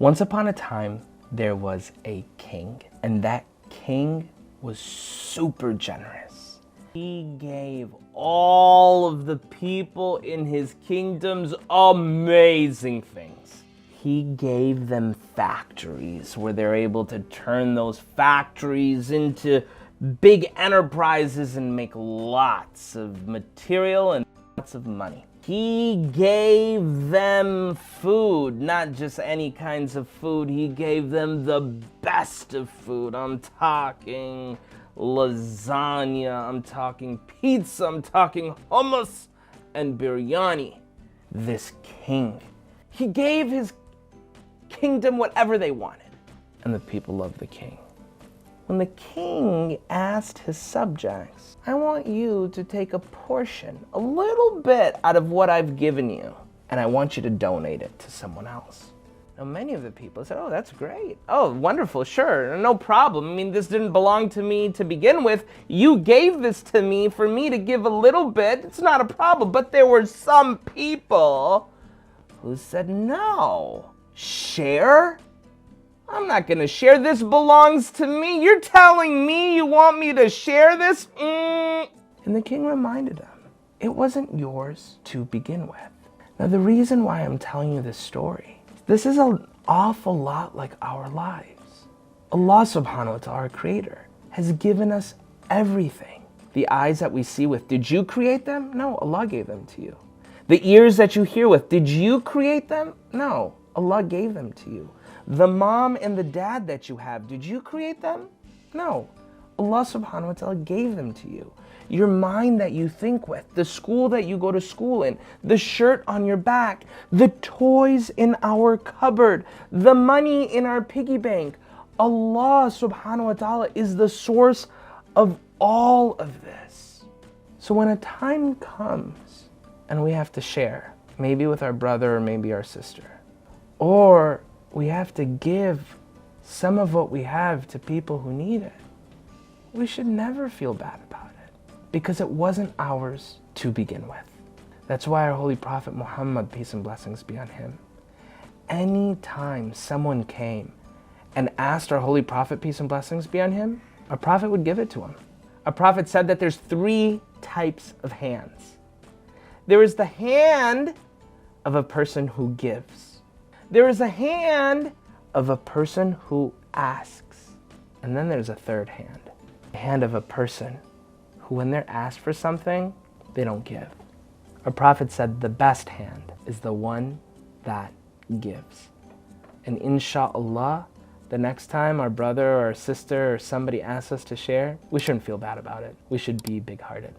Once upon a time, there was a king, and that king was super generous. He gave all of the people in his kingdoms amazing things. He gave them factories where they're able to turn those factories into big enterprises and make lots of material and lots of money. He gave them food, not just any kinds of food. He gave them the best of food. I'm talking lasagna, I'm talking pizza, I'm talking hummus and biryani. This king, he gave his kingdom whatever they wanted, and the people loved the king. When the king asked his subjects, I want you to take a portion, a little bit out of what I've given you, and I want you to donate it to someone else. Now, many of the people said, oh, that's great. Oh, wonderful, sure, no problem. I mean, this didn't belong to me to begin with. You gave this to me for me to give a little bit. It's not a problem. But there were some people who said, no, share? I'm not gonna share. This belongs to me. You're telling me you want me to share this? And the king reminded them, it wasn't yours to begin with. Now, the reason why I'm telling you this story, this is an awful lot like our lives. Allah subhanahu wa ta'ala, our creator, has given us everything. The eyes that we see with, did you create them? No, Allah gave them to you. The ears that you hear with, did you create them? No, Allah gave them to you. The mom and the dad that you have, did you create them? No, Allah subhanahu wa ta'ala gave them to you. Your mind that you think with, the school that you go to school in, the shirt on your back, the toys in our cupboard, the money in our piggy bank. Allah subhanahu wa ta'ala is the source of all of this. So when a time comes and we have to share, maybe with our brother or maybe our sister, or we have to give some of what we have to people who need it, we should never feel bad about it because it wasn't ours to begin with. That's why our Holy Prophet Muhammad, peace and blessings be on him, anytime someone came and asked our Holy Prophet, peace and blessings be on him, our Prophet would give it to him. Our Prophet said that there's 3 types of hands. There is the hand of a person who gives. There is a hand of a person who asks. And then there's a third hand. The hand of a person who, when they're asked for something, they don't give. Our Prophet said the best hand is the one that gives. And inshallah, the next time our brother or sister or somebody asks us to share, we shouldn't feel bad about it. We should be big-hearted.